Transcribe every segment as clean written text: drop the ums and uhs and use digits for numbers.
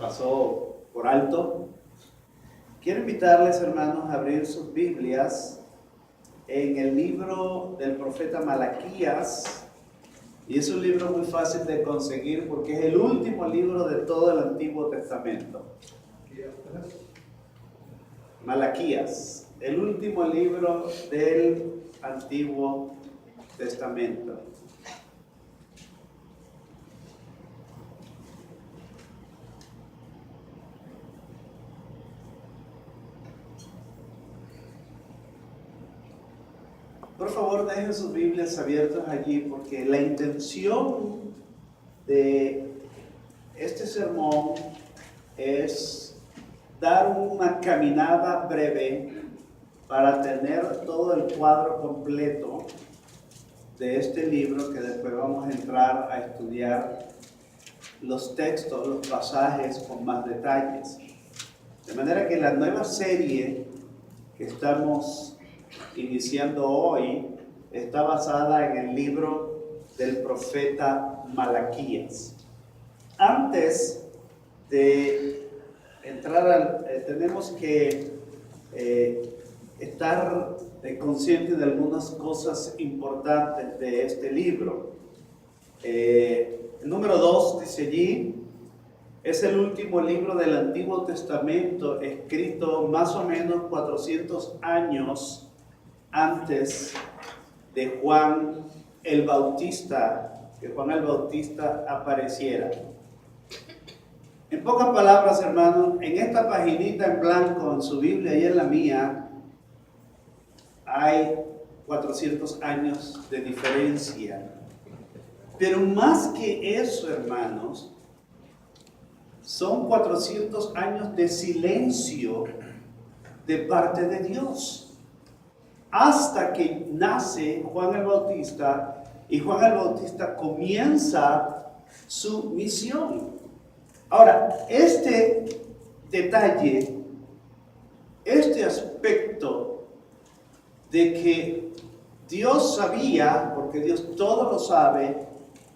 pasó por alto. Quiero invitarles, hermanos, a abrir sus Biblias en el libro del profeta Malaquías. Y es un libro muy fácil de conseguir porque es el último libro de todo el Antiguo Testamento. Malaquías, el último libro del Antiguo Testamento. Por favor, dejen sus Biblias abiertas allí porque la intención de este sermón es dar una caminada breve para tener todo el cuadro completo de este libro, que después vamos a entrar a estudiar los textos, los pasajes con más detalles. De manera que la nueva serie que estamos iniciando hoy está basada en el libro del profeta Malaquías. Antes de entrar tenemos que estar conscientes de algunas cosas importantes de este libro. El número 2 dice allí: es el último libro del Antiguo Testamento escrito más o menos 400 años antes de Juan el Bautista, que Juan el Bautista apareciera. En pocas palabras, hermanos, en esta paginita en blanco, en su Biblia y en la mía, hay 400 años de diferencia. Pero más que eso, hermanos, son 400 años de silencio de parte de Dios, hasta que nace Juan el Bautista y Juan el Bautista comienza su misión. Ahora, este detalle, este aspecto de que Dios sabía, porque Dios todo lo sabe,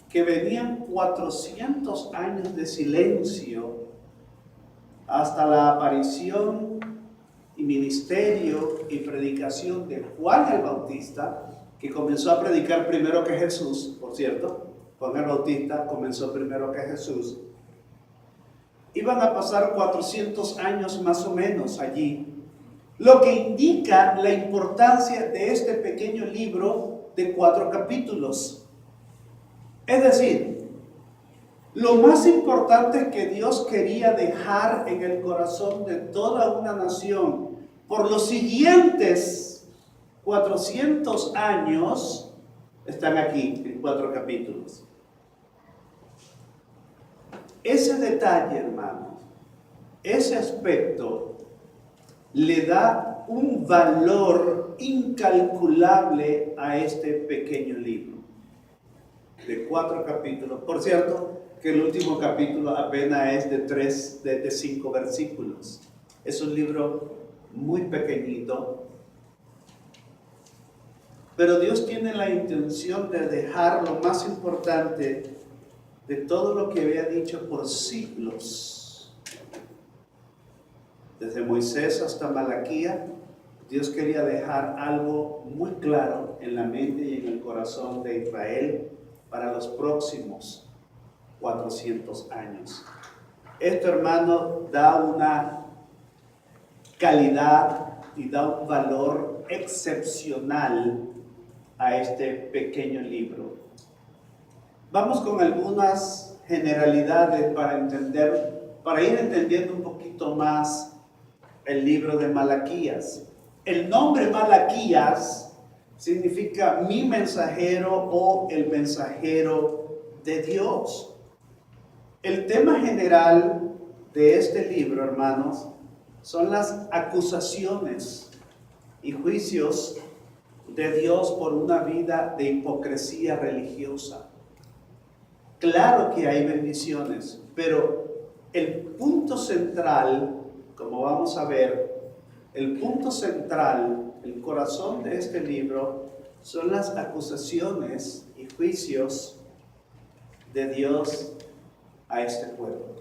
que venían 400 años de silencio hasta la aparición y ministerio y predicación de Juan el Bautista, que comenzó a predicar primero que Jesús, por cierto. Juan el Bautista comenzó primero que Jesús. Iban a pasar 400 años más o menos allí, lo que indica la importancia de este pequeño libro de 4 capítulos. Es decir, lo más importante que Dios quería dejar en el corazón de toda una nación por los siguientes 400 años están aquí en 4 capítulos. Ese detalle, hermanos, ese aspecto le da un valor incalculable a este pequeño libro de 4 capítulos. Por cierto, que el último capítulo apenas es de 5 versículos. Es un libro muy pequeñito, pero Dios tiene la intención de dejar lo más importante de todo lo que había dicho por siglos. Desde Moisés hasta Malaquías, Dios quería dejar algo muy claro en la mente y en el corazón de Israel para los próximos 400 años. Esto, hermano, da una calidad y da un valor excepcional a este pequeño libro. Vamos con algunas generalidades para ir entendiendo un poquito más el libro de Malaquías. El nombre Malaquías significa mi mensajero o el mensajero de Dios. El tema general de este libro, hermanos, son las acusaciones y juicios de Dios por una vida de hipocresía religiosa. Claro que hay bendiciones, pero el punto central, como vamos a ver, el punto central, el corazón de este libro, son las acusaciones y juicios de Dios a este pueblo.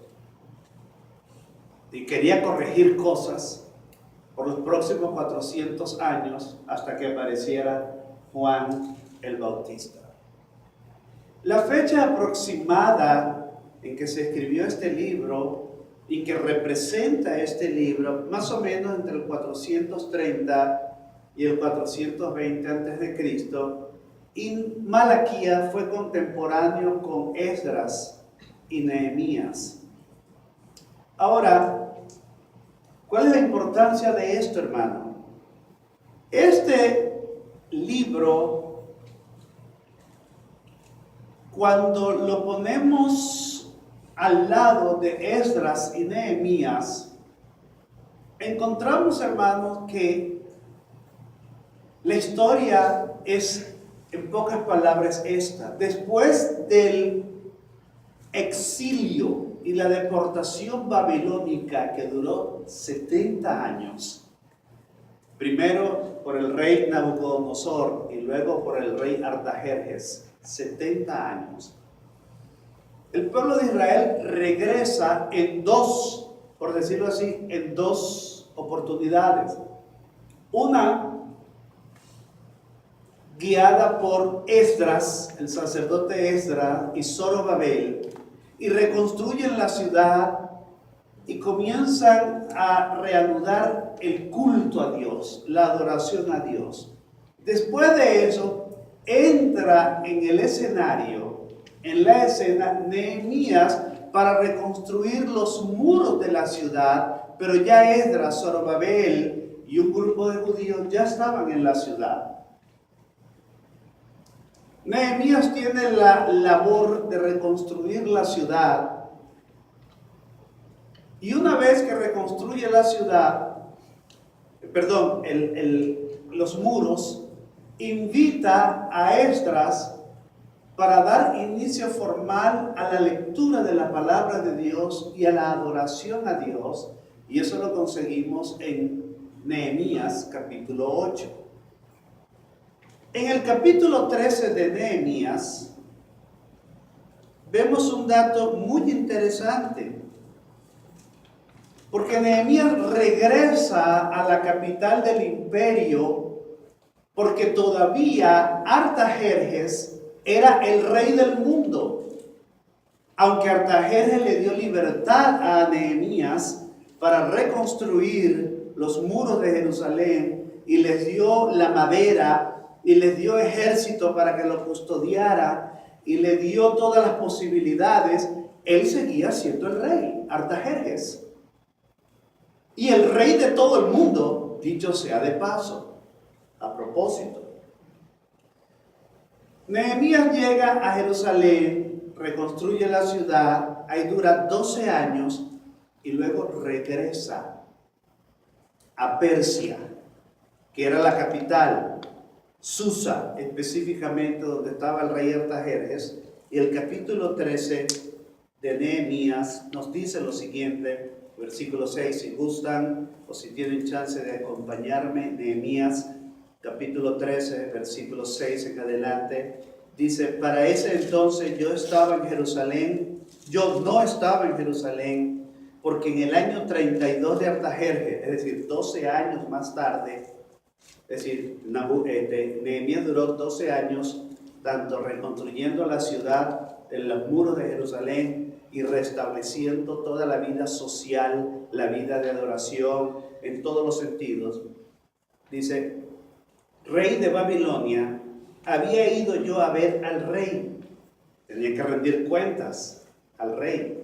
y quería corregir cosas por los próximos 400 años hasta que apareciera Juan el Bautista. La fecha aproximada en que se escribió este libro y que representa este libro, más o menos entre el 430 y el 420 a.C., y Malaquías fue contemporáneo con Esdras y Nehemías. Ahora, ¿cuál es la importancia de esto, hermano? Este libro, cuando lo ponemos al lado de Esdras y Nehemías, encontramos, hermanos, que la historia es, en pocas palabras, esta. Después del exilio y la deportación babilónica que duró 70 años, primero por el rey Nabucodonosor y luego por el rey Artajerjes, 70 años. El pueblo de Israel regresa en dos, por decirlo así, en dos oportunidades. Una, guiada por Esdras, el sacerdote Esdras y Zorobabel, y reconstruyen la ciudad y comienzan a reanudar el culto a Dios, la adoración a Dios. Después de eso, entra en el escenario, en la escena, Nehemías para reconstruir los muros de la ciudad, pero ya Esdras, Zorobabel y un grupo de judíos ya estaban en la ciudad. Nehemías tiene la labor de reconstruir la ciudad, y una vez que reconstruye la ciudad, los muros, invita a Esdras para dar inicio formal a la lectura de la palabra de Dios y a la adoración a Dios, y eso lo conseguimos en Nehemías capítulo 8. En el capítulo 13 de Nehemías vemos un dato muy interesante, porque Nehemías regresa a la capital del imperio porque todavía Artajerjes era el rey del mundo, aunque Artajerjes le dio libertad a Nehemías para reconstruir los muros de Jerusalén y les dio la madera y les dio ejército para que lo custodiara y le dio todas las posibilidades. Él seguía siendo el rey, Artajerjes, y el rey de todo el mundo, dicho sea de paso, a propósito. Nehemías llega a Jerusalén, reconstruye la ciudad, ahí dura 12 años y luego regresa a Persia, que era la capital, Susa, específicamente donde estaba el rey Artajerjes. Y el capítulo 13 de Nehemías nos dice lo siguiente, versículo 6, si gustan o si tienen chance de acompañarme, Nehemías capítulo 13, versículo 6 en adelante, dice: para ese entonces yo no estaba en Jerusalén, porque en el año 32 de Artajerjes, es decir, 12 años más tarde, es decir, Nehemías duró 12 años, tanto reconstruyendo la ciudad, en los muros de Jerusalén, y restableciendo toda la vida social, la vida de adoración, en todos los sentidos. Dice: rey de Babilonia, había ido yo a ver al rey. Tenía que rendir cuentas al rey.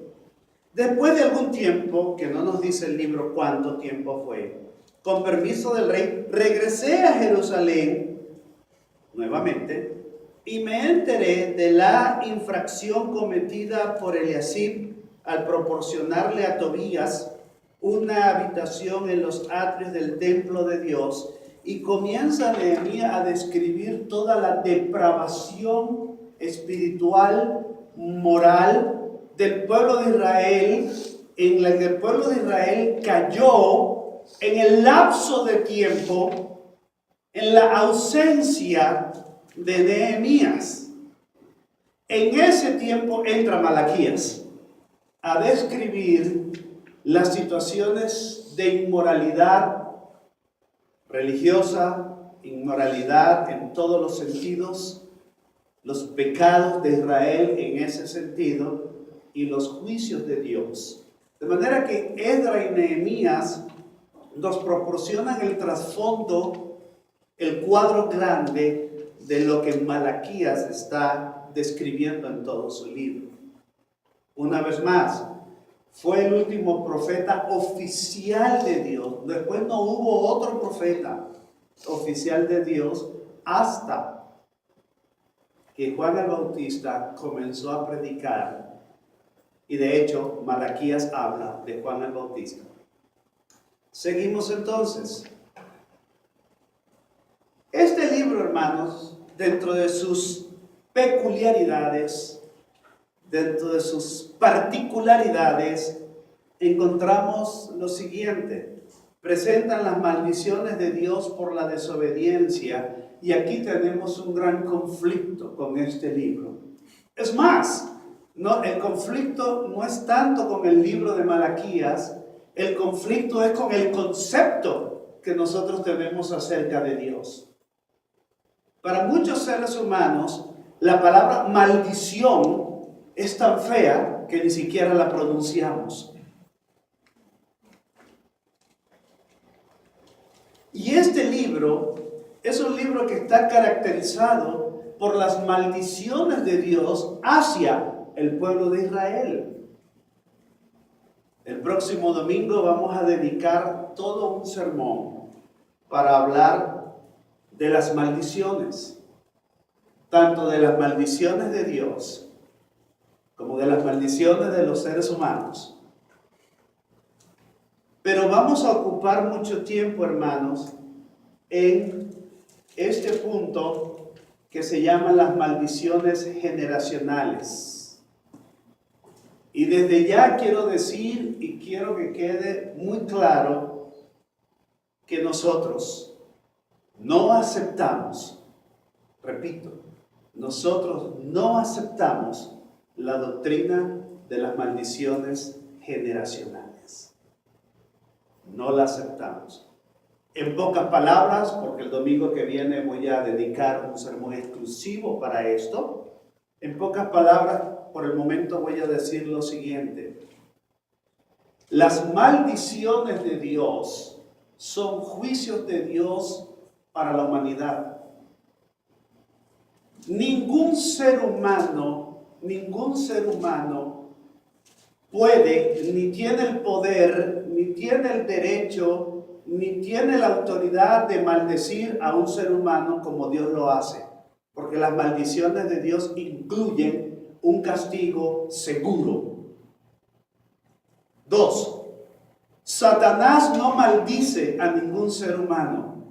Después de algún tiempo, que no nos dice el libro cuánto tiempo fue, con permiso del rey, regresé a Jerusalén nuevamente y me enteré de la infracción cometida por Eliasib al proporcionarle a Tobías una habitación en los atrios del templo de Dios. Y comienza Nehemías a describir toda la depravación espiritual, moral del pueblo de Israel, en la que el pueblo de Israel cayó en el lapso de tiempo, en la ausencia de Nehemías. En ese tiempo entra Malaquías a describir las situaciones de inmoralidad religiosa, inmoralidad en todos los sentidos, los pecados de Israel en ese sentido y los juicios de Dios. De manera que Esdras y Nehemías nos proporcionan el trasfondo, el cuadro grande de lo que Malaquías está describiendo en todo su libro. Una vez más, fue el último profeta oficial de Dios. Después no hubo otro profeta oficial de Dios hasta que Juan el Bautista comenzó a predicar. Y de hecho, Malaquías habla de Juan el Bautista. Seguimos entonces. Este libro, hermanos, dentro de sus peculiaridades, dentro de sus particularidades, encontramos lo siguiente. Presentan las maldiciones de Dios por la desobediencia, y aquí tenemos un gran conflicto con este libro. Es más, el conflicto no es tanto con el libro de Malaquías, el conflicto es con el concepto que nosotros tenemos acerca de Dios. Para muchos seres humanos, la palabra maldición es tan fea que ni siquiera la pronunciamos. Y este libro es un libro que está caracterizado por las maldiciones de Dios hacia el pueblo de Israel. El próximo domingo vamos a dedicar todo un sermón para hablar de las maldiciones, tanto de las maldiciones de Dios como de las maldiciones de los seres humanos. Pero vamos a ocupar mucho tiempo, hermanos, en este punto que se llaman las maldiciones generacionales. Y desde ya quiero decir y quiero que quede muy claro que nosotros no aceptamos, repito, nosotros no aceptamos la doctrina de las maldiciones generacionales. No la aceptamos. En pocas palabras, porque el domingo que viene voy a dedicar un sermón exclusivo para esto, en pocas palabras, por el momento voy a decir lo siguiente. Las maldiciones de Dios son juicios de Dios para la humanidad. Ningún ser humano puede, ni tiene el poder, ni tiene el derecho, ni tiene la autoridad de maldecir a un ser humano como Dios lo hace. Porque las maldiciones de Dios incluyen un castigo seguro. 2. Satanás no maldice a ningún ser humano,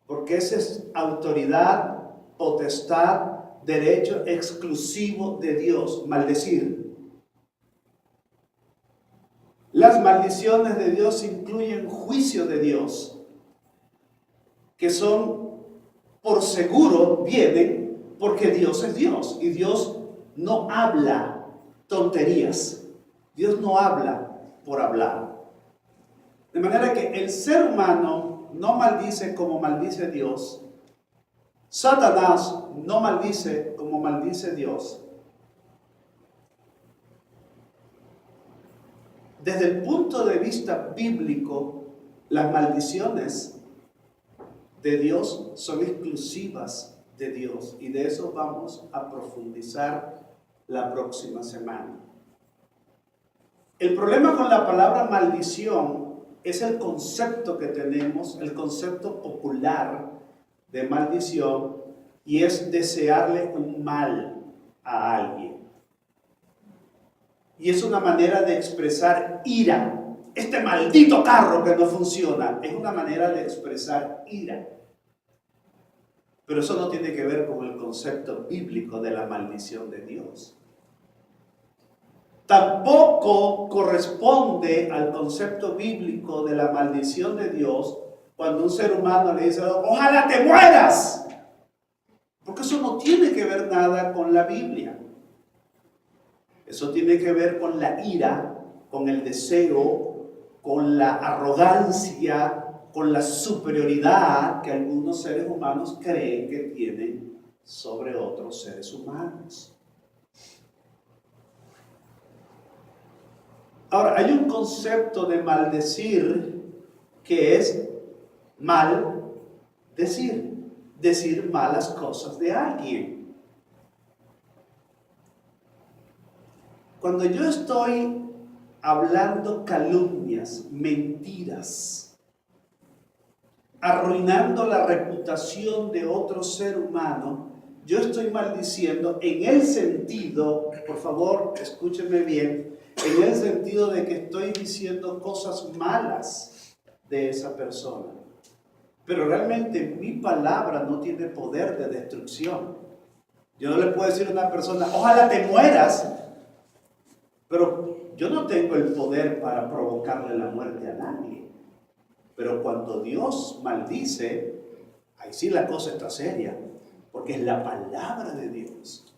porque esa es autoridad, potestad, derecho exclusivo de Dios, maldecir. Las maldiciones de Dios incluyen juicio de Dios, que son por seguro, vienen porque Dios es Dios y Dios no habla tonterías. Dios no habla por hablar. De manera que el ser humano no maldice como maldice Dios. Satanás no maldice como maldice Dios. Desde el punto de vista bíblico, las maldiciones de Dios son exclusivas de Dios, y de eso vamos a profundizar la próxima semana. El problema con la palabra maldición es el concepto que tenemos, el concepto popular de maldición, y es desearle un mal a alguien. Y es una manera de expresar ira. Este maldito carro que no funciona es una manera de expresar ira. Pero eso no tiene que ver con el concepto bíblico de la maldición de Dios. Tampoco corresponde al concepto bíblico de la maldición de Dios cuando un ser humano le dice, ojalá te mueras. Porque eso no tiene que ver nada con la Biblia. Eso tiene que ver con la ira, con el deseo con la arrogancia, con la superioridad que algunos seres humanos creen que tienen sobre otros seres humanos. Ahora, hay un concepto de maldecir que es decir malas cosas de alguien. Cuando yo estoy hablando calumnias, mentiras, arruinando la reputación de otro ser humano, yo estoy maldiciendo en el sentido, por favor, escúchenme bien, en el sentido de que estoy diciendo cosas malas de esa persona. Pero realmente mi palabra no tiene poder de destrucción. Yo no le puedo decir a una persona, ojalá te mueras, pero yo no tengo el poder para provocarle la muerte a nadie. Pero cuando Dios maldice, ahí sí la cosa está seria, porque es la palabra de Dios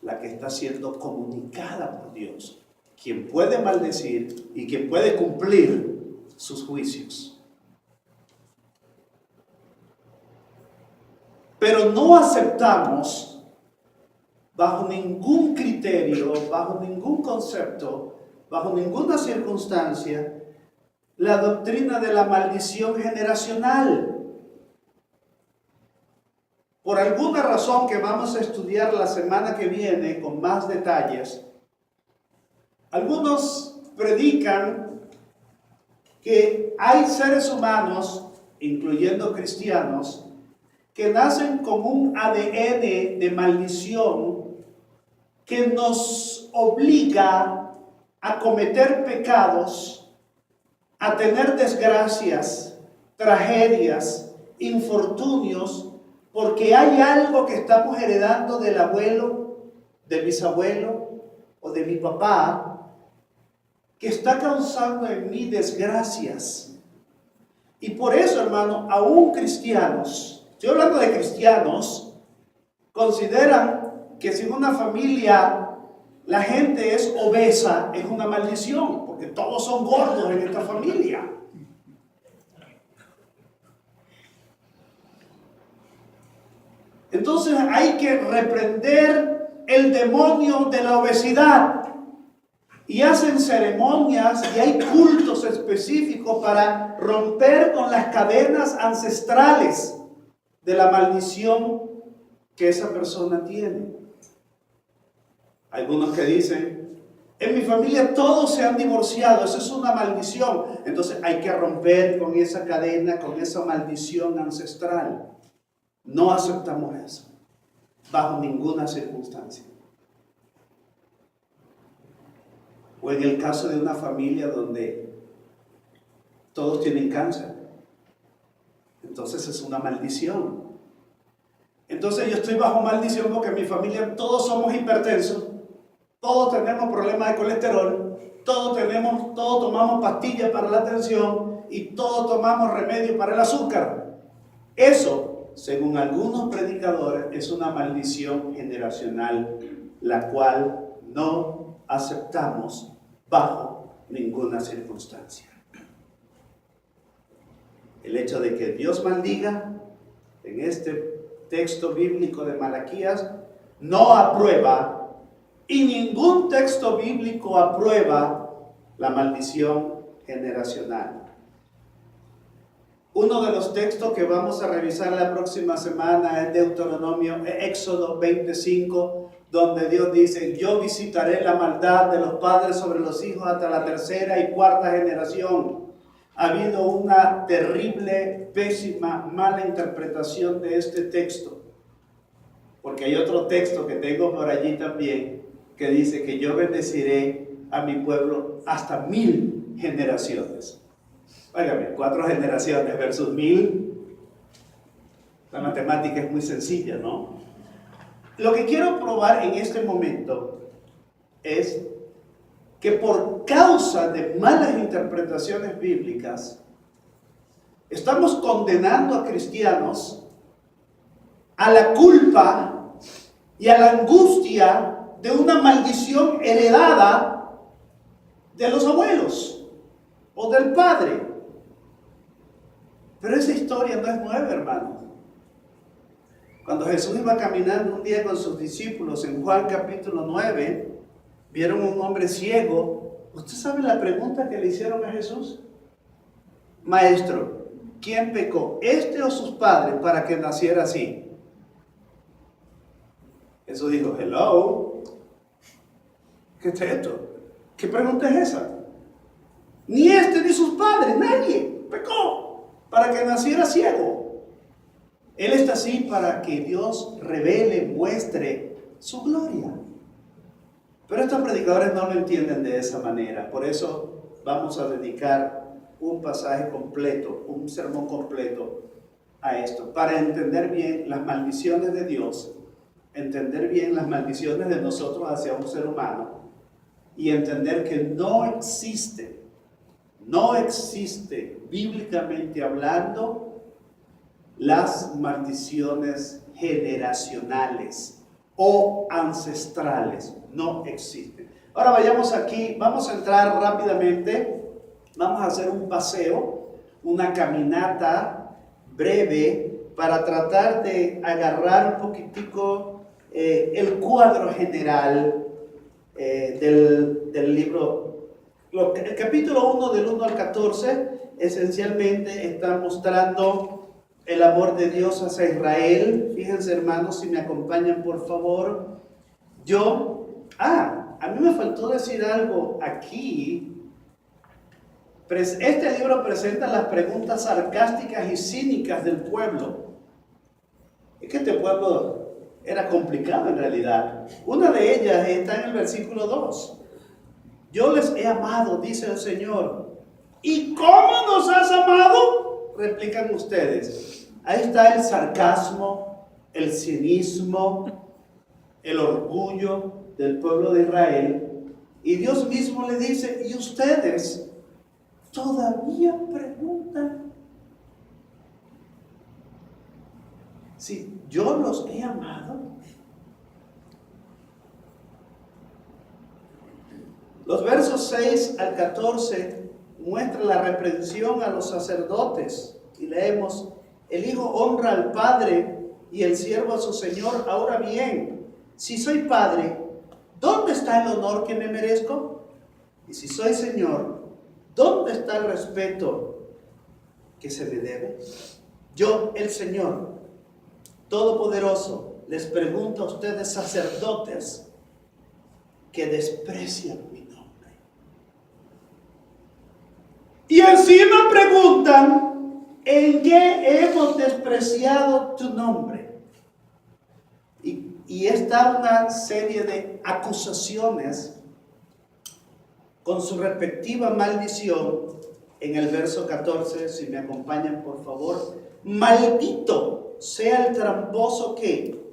la que está siendo comunicada por Dios, quien puede maldecir y quien puede cumplir sus juicios. Pero no aceptamos bajo ningún criterio, bajo ningún concepto, bajo ninguna circunstancia, la doctrina de la maldición generacional. Por alguna razón que vamos a estudiar la semana que viene con más detalles, algunos predican que hay seres humanos, incluyendo cristianos, que nacen con un ADN de maldición que nos obliga a cometer pecados, a tener desgracias, tragedias, infortunios, porque hay algo que estamos heredando del abuelo, del bisabuelo o de mi papá, que está causando en mí desgracias. Y por eso, hermano, aún cristianos, estoy hablando de cristianos, consideran que si en una familia la gente es obesa, es una maldición, porque todos son gordos en esta familia. Entonces hay que reprender el demonio de la obesidad. Y hacen ceremonias y hay cultos específicos para romper con las cadenas ancestrales de la maldición que esa persona tiene. Algunos que dicen, en mi familia todos se han divorciado, eso es una maldición. Entonces hay que romper con esa cadena, con esa maldición ancestral. No aceptamos eso, bajo ninguna circunstancia. O en el caso de una familia donde todos tienen cáncer, entonces es una maldición. Entonces yo estoy bajo maldición porque en mi familia todos somos hipertensos, todos tenemos problemas de colesterol, todos tomamos pastillas para la tensión y todos tomamos remedio para el azúcar. Eso, según algunos predicadores, es una maldición generacional, la cual no aceptamos bajo ninguna circunstancia. El hecho de que Dios maldiga en este texto bíblico de Malaquías no aprueba, y ningún texto bíblico aprueba la maldición generacional. Uno de los textos que vamos a revisar la próxima semana es Éxodo 25, donde Dios dice, yo visitaré la maldad de los padres sobre los hijos hasta la tercera y cuarta generación. Ha habido una terrible, pésima, mala interpretación de este texto. Porque hay otro texto que tengo por allí también, que dice que yo bendeciré a mi pueblo hasta 1000 generaciones. Óigame, 4 generaciones versus 1000. La matemática es muy sencilla, ¿no? Lo que quiero probar en este momento es que por causa de malas interpretaciones bíblicas, estamos condenando a cristianos a la culpa y a la angustia de una maldición heredada de los abuelos o del Padre. Pero esa historia no es nueva, hermanos. Cuando Jesús iba caminando un día con sus discípulos en Juan capítulo 9, vieron a un hombre ciego. ¿Usted sabe la pregunta que le hicieron a Jesús? Maestro, ¿quién pecó, este o sus padres, para que naciera así? Jesús dijo, hello, ¿qué es esto? ¿Qué pregunta es esa? Ni este ni sus padres, nadie pecó para que naciera ciego. Él está así para que Dios revele, muestre su gloria. Pero estos predicadores no lo entienden de esa manera. Por eso vamos a dedicar un pasaje completo, un sermón completo a esto, para entender bien las maldiciones de Dios, entender bien las maldiciones de nosotros hacia un ser humano y entender que no existe bíblicamente hablando las maldiciones generacionales o ancestrales. No existen. Ahora vayamos aquí, vamos a entrar rápidamente, vamos a hacer un paseo, una caminata breve para tratar de agarrar un poquitico el cuadro general del libro. El capítulo 1 del 1 al 14 esencialmente está mostrando el amor de Dios hacia Israel. Fíjense, hermanos, si me acompañan por favor. A mí me faltó decir algo aquí. Este libro presenta las preguntas sarcásticas y cínicas del pueblo. Es que este pueblo era complicado en realidad. Una de ellas está en el versículo 2. Yo les he amado, dice el Señor. ¿Y cómo nos has amado? Replican ustedes. Ahí está el sarcasmo, el cinismo, el orgullo del pueblo de Israel. Y Dios mismo le dice, ¿y ustedes todavía preguntan? Si yo los he amado. Los versos 6 al 14 muestran la reprensión a los sacerdotes. Y leemos, el hijo honra al padre y el siervo a su señor. Ahora bien, si soy padre, ¿dónde está el honor que me merezco? Y si soy señor, ¿dónde está el respeto que se me debe? Yo, el Señor Todopoderoso, les pregunto a ustedes sacerdotes que desprecian mi nombre. Y encima preguntan, ¿en qué hemos despreciado tu nombre? Y está una serie de acusaciones con su respectiva maldición en el verso 14, si me acompañan por favor. Maldito sea el tramposo que,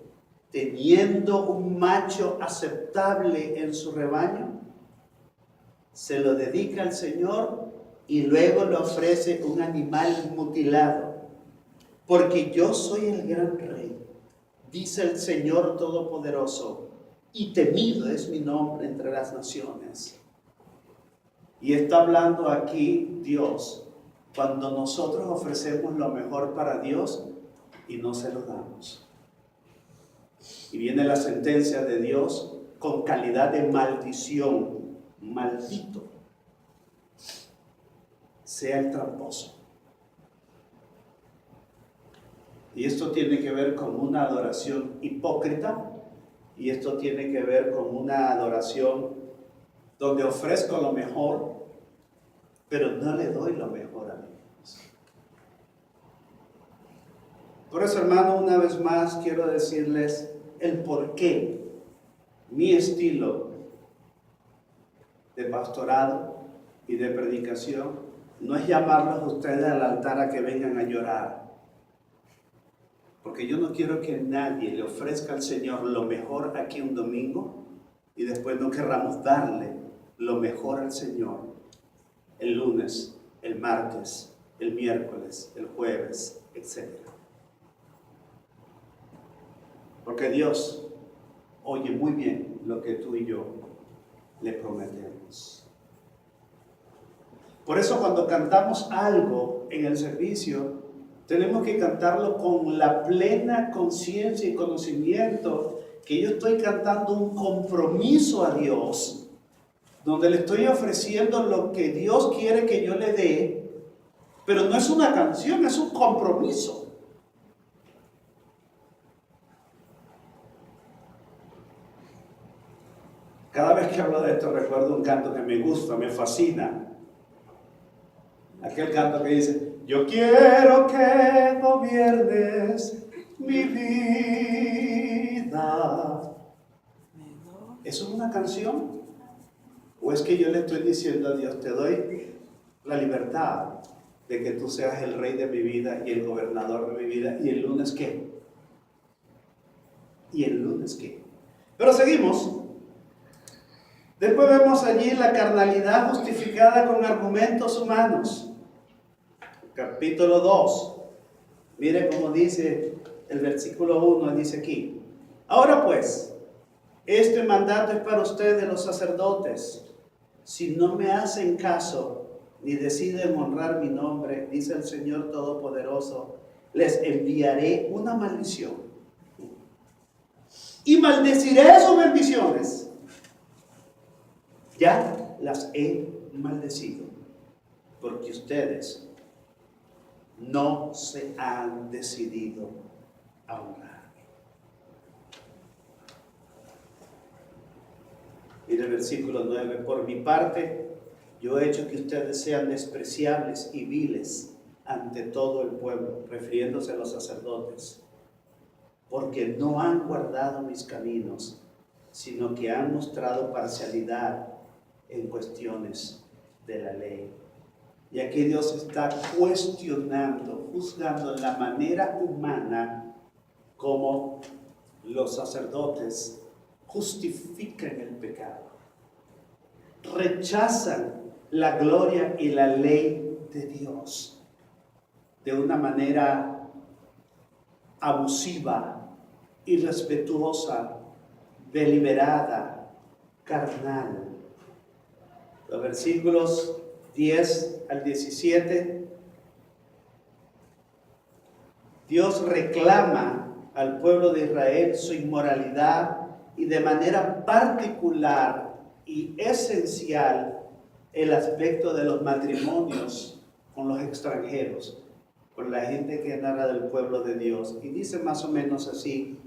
teniendo un macho aceptable en su rebaño, se lo dedica al Señor y luego le ofrece un animal mutilado. Porque yo soy el gran rey, dice el Señor Todopoderoso, y temido es mi nombre entre las naciones. Y está hablando aquí Dios, cuando nosotros ofrecemos lo mejor para Dios y no se lo damos. Y viene la sentencia de Dios con calidad de maldición. Maldito sea el tramposo. Y esto tiene que ver con una adoración hipócrita, y esto tiene que ver con una adoración donde ofrezco lo mejor, pero no le doy lo mejor a Dios. Por eso, hermano, una vez más quiero decirles el por qué mi estilo de pastorado y de predicación no es llamarlos a ustedes al altar a que vengan a llorar. Porque yo no quiero que nadie le ofrezca al Señor lo mejor aquí un domingo y después no querramos darle lo mejor al Señor el lunes, el martes, el miércoles, el jueves, etc. Porque Dios oye muy bien lo que tú y yo le prometemos. Por eso cuando cantamos algo en el servicio, tenemos que cantarlo con la plena conciencia y conocimiento que yo estoy cantando un compromiso a Dios, donde le estoy ofreciendo lo que Dios quiere que yo le dé, pero no es una canción, es un compromiso. Cada vez que hablo de esto recuerdo un canto que me gusta, me fascina. Aquel canto que dice: yo quiero que gobiernes mi vida. ¿Eso es una canción? ¿O es que yo le estoy diciendo a Dios, te doy la libertad de que tú seas el rey de mi vida y el gobernador de mi vida? ¿Y el lunes qué? ¿Y el lunes qué? Pero seguimos. Después vemos allí la carnalidad justificada con argumentos humanos. Capítulo 2. Mire cómo dice el versículo 1, dice aquí: ahora pues, este mandato es para ustedes los sacerdotes. Si no me hacen caso, ni deciden honrar mi nombre, dice el Señor Todopoderoso, les enviaré una maldición. Y maldeciré sus bendiciones. Ya las he maldecido, porque ustedes no se han decidido a honrarme. Mire el versículo 9: por mi parte, yo he hecho que ustedes sean despreciables y viles ante todo el pueblo, refiriéndose a los sacerdotes, porque no han guardado mis caminos, sino que han mostrado parcialidad en cuestiones de la ley. Y aquí Dios está cuestionando, juzgando la manera humana como los sacerdotes justifican el pecado, rechazan la gloria y la ley de Dios de una manera abusiva, irrespetuosa, deliberada, carnal. Los versículos 10 al 17, Dios reclama al pueblo de Israel su inmoralidad y de manera particular y esencial el aspecto de los matrimonios con los extranjeros, con la gente que narra del pueblo de Dios. Y dice más o menos así: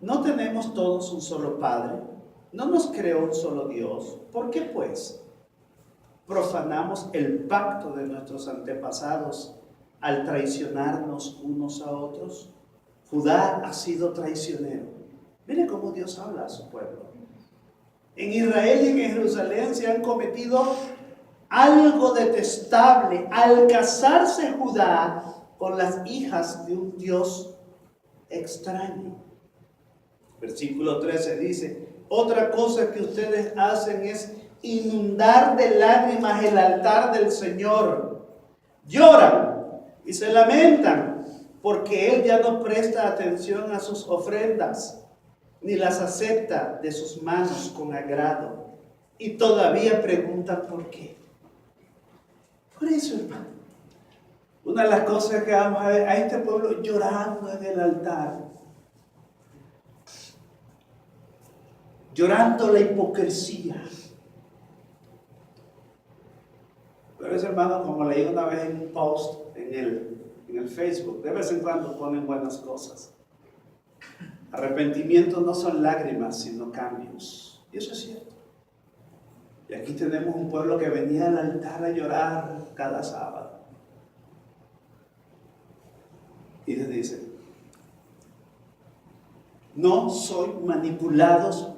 ¿no tenemos todos un solo Padre? ¿No nos creó un solo Dios? ¿Por qué pues profanamos el pacto de nuestros antepasados al traicionarnos unos a otros? Judá ha sido traicionero. Mire cómo Dios habla a su pueblo. En Israel y en Jerusalén se han cometido algo detestable al casarse Judá con las hijas de un Dios extraño. Versículo 13 dice: otra cosa que ustedes hacen es inundar de lágrimas el altar del Señor. Lloran y se lamentan porque Él ya no presta atención a sus ofrendas, ni las acepta de sus manos con agrado. Y todavía preguntan por qué. Por eso, hermano, una de las cosas que vamos a ver a este pueblo llorando en el altar, llorando la hipocresía. Pero es, hermano, como leí una vez en un post en el Facebook, de vez en cuando ponen buenas cosas. Arrepentimiento no son lágrimas, sino cambios. Y eso es cierto. Y aquí tenemos un pueblo que venía al altar a llorar cada sábado. Y les dice: no soy manipulado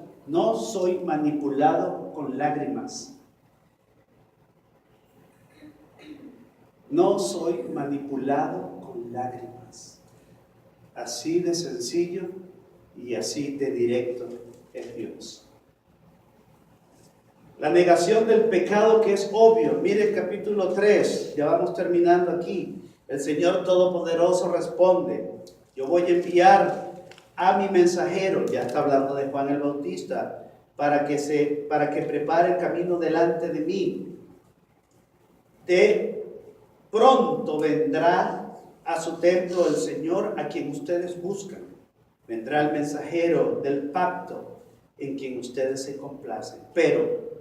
con lágrimas. No soy manipulado con lágrimas. Así de sencillo y así de directo es Dios. La negación del pecado, que es obvio. Mire el capítulo 3, ya vamos terminando aquí. El Señor Todopoderoso responde: yo voy a enviar a mi mensajero, ya está hablando de Juan el Bautista, para que prepare el camino delante de mí. De pronto vendrá a su templo el Señor a quien ustedes buscan. Vendrá el mensajero del pacto en quien ustedes se complacen. Pero,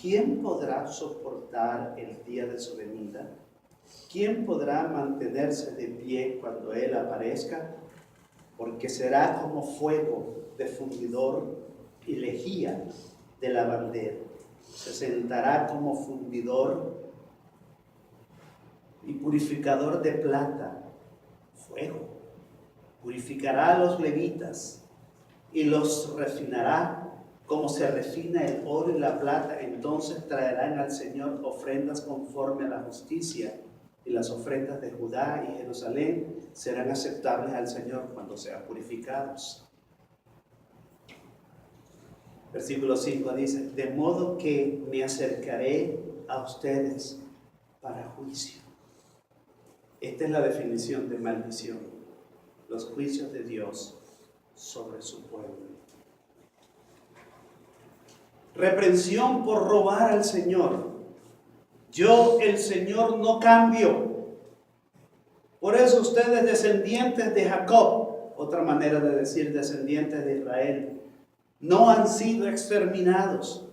¿quién podrá soportar el día de su venida? ¿Quién podrá mantenerse de pie cuando Él aparezca? Porque será como fuego de fundidor y lejía de lavandero. Se sentará como fundidor y purificador de plata, fuego. Purificará a los levitas y los refinará como se refina el oro y la plata. Entonces traerán al Señor ofrendas conforme a la justicia, y las ofrendas de Judá y Jerusalén serán aceptables al Señor cuando sean purificados. Versículo 5 dice: de modo que me acercaré a ustedes para juicio. Esta es la definición de maldición: los juicios de Dios sobre su pueblo. Reprensión por robar al Señor. Yo, el Señor, no cambio. Por eso ustedes, descendientes de Jacob, otra manera de decir descendientes de Israel, no han sido exterminados.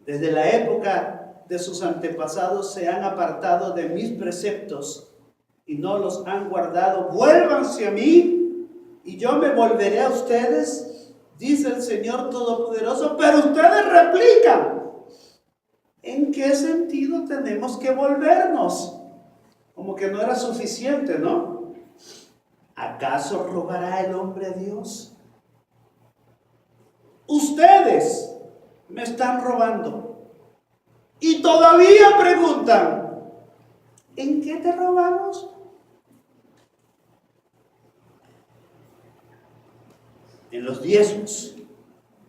Desde la época de sus antepasados se han apartado de mis preceptos y no los han guardado. Vuélvanse a mí y yo me volveré a ustedes, dice el Señor Todopoderoso. Pero ustedes replican: ¿en qué sentido tenemos que volvernos? Como que no era suficiente, ¿no? ¿Acaso robará el hombre a Dios? Ustedes me están robando. Y todavía preguntan: ¿en qué te robamos? En los diezmos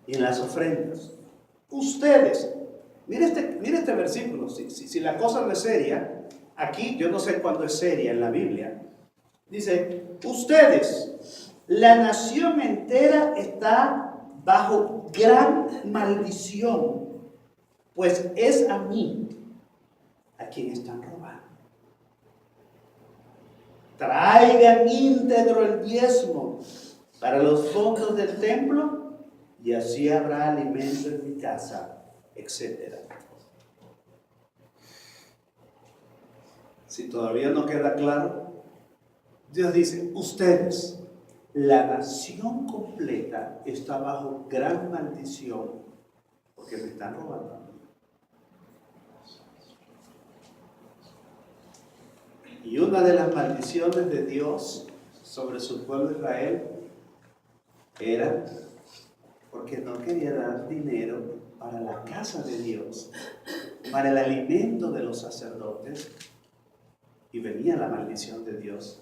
y en las ofrendas. Ustedes, mire este versículo, si la cosa no es seria, aquí yo no sé cuándo es seria en la Biblia. Dice: ustedes, la nación entera está bajo gran maldición, pues es a mí a quien están robando. Traigan íntegro el diezmo para los fondos del templo, y así habrá alimento en mi casa, etc. Si todavía no queda claro, Dios dice: ustedes, la nación completa, está bajo gran maldición porque me están robando. Y una de las maldiciones de Dios sobre su pueblo Israel era porque no quería dar dinero para la casa de Dios, para el alimento de los sacerdotes, y venía la maldición de Dios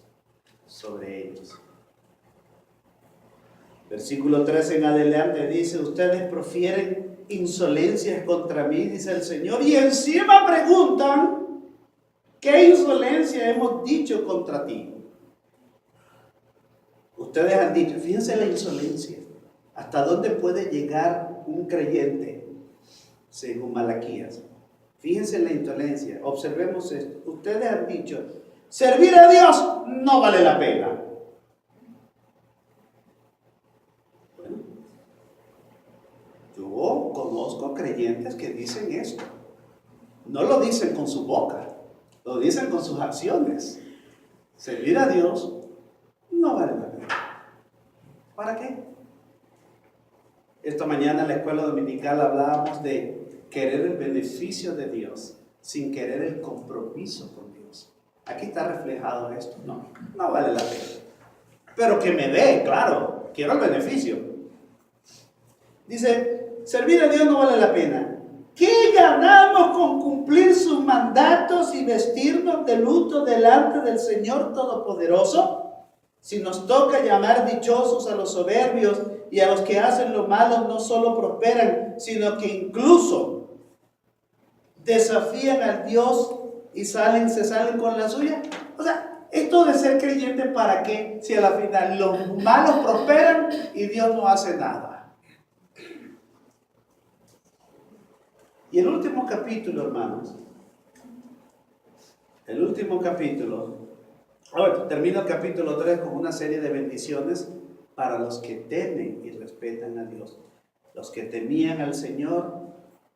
sobre ellos. Versículo 13 en adelante dice: ustedes profieren insolencias contra mí, dice el Señor, y encima preguntan: ¿qué insolencia hemos dicho contra ti? Ustedes han dicho, fíjense la insolencia, hasta dónde puede llegar un creyente, según Malaquías. Fíjense la insolencia, observemos esto. Ustedes han dicho: servir a Dios no vale la pena. Bueno, yo conozco creyentes que dicen esto. No lo dicen con su boca, lo dicen con sus acciones. Servir a Dios no vale la pena. ¿Para qué? Esta mañana en la escuela dominical hablábamos de querer el beneficio de Dios sin querer el compromiso con Dios. Aquí está reflejado esto. No vale la pena. Pero que me dé, claro, quiero el beneficio. Dice: servir a Dios no vale la pena. ¿Qué ganamos con cumplir sus mandatos y vestirnos de luto delante del Señor Todopoderoso? Si nos toca llamar dichosos a los soberbios y a los que hacen lo malo, no solo prosperan, sino que incluso desafían al Dios y se salen con la suya. O sea, esto de ser creyente, ¿para qué? Si a la final los malos prosperan y Dios no hace nada. Y el último capítulo, hermanos, El último capítulo, termina el capítulo 3 con una serie de bendiciones para los que temen y respetan a Dios. Los que temían al Señor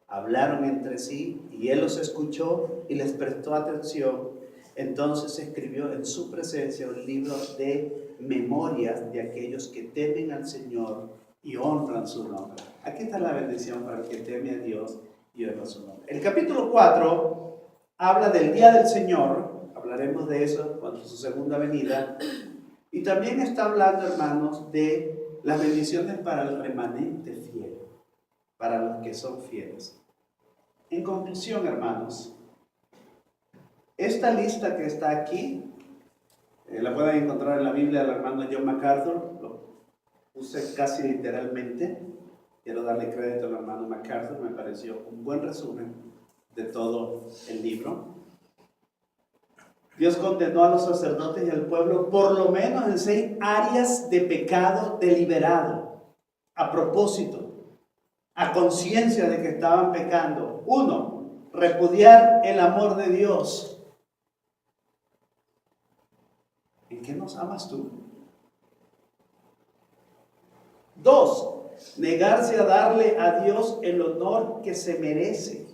hablaron entre sí y Él los escuchó y les prestó atención. Entonces escribió en su presencia un libro de memorias de aquellos que temen al Señor y honran su nombre. Aquí está la bendición para el que teme a Dios y honra su nombre. El capítulo 4 habla del día del Señor. Hablaremos de eso cuando su segunda venida. Y también está hablando, hermanos, de las bendiciones para el remanente fiel, para los que son fieles. En conclusión, hermanos, esta lista que está aquí, la pueden encontrar en la Biblia del hermano John MacArthur, lo puse casi literalmente. Quiero darle crédito al hermano MacArthur, me pareció un buen resumen de todo el libro. Dios condenó a los sacerdotes y al pueblo por lo menos en 6 áreas de pecado deliberado, a propósito, a conciencia de que estaban pecando. 1, repudiar el amor de Dios. ¿En qué nos amas tú? 2, negarse a darle a Dios el honor que se merece.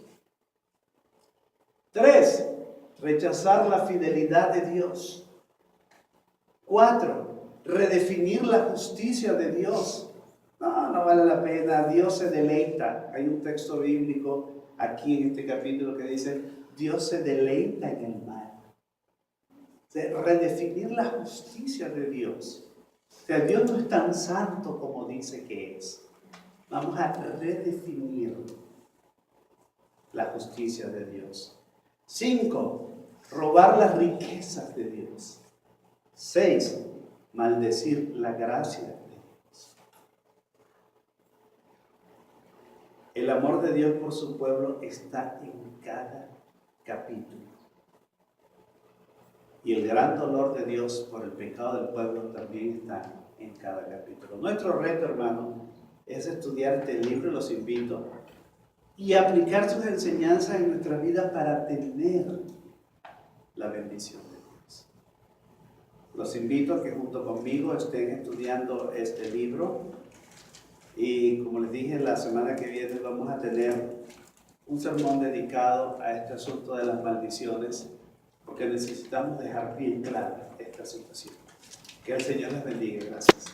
3, rechazar la fidelidad de Dios. 4, redefinir la justicia de Dios. No vale la pena, Dios se deleita. Hay un texto bíblico aquí en este capítulo que dice, Dios se deleita en el mal. Redefinir la justicia de Dios. O sea, Dios no es tan santo como dice que es. Vamos a redefinir la justicia de Dios. 5, robar las riquezas de Dios. 6, maldecir la gracia de Dios. El amor de Dios por su pueblo está en cada capítulo. Y el gran dolor de Dios por el pecado del pueblo también está en cada capítulo. Nuestro reto, hermano, es estudiar este libro, los invito, y aplicar sus enseñanzas en nuestra vida para tener la bendición de Dios. Los invito a que junto conmigo estén estudiando este libro. Y como les dije, la semana que viene vamos a tener un sermón dedicado a este asunto de las maldiciones, porque necesitamos dejar bien clara esta situación. Que el Señor les bendiga. Gracias.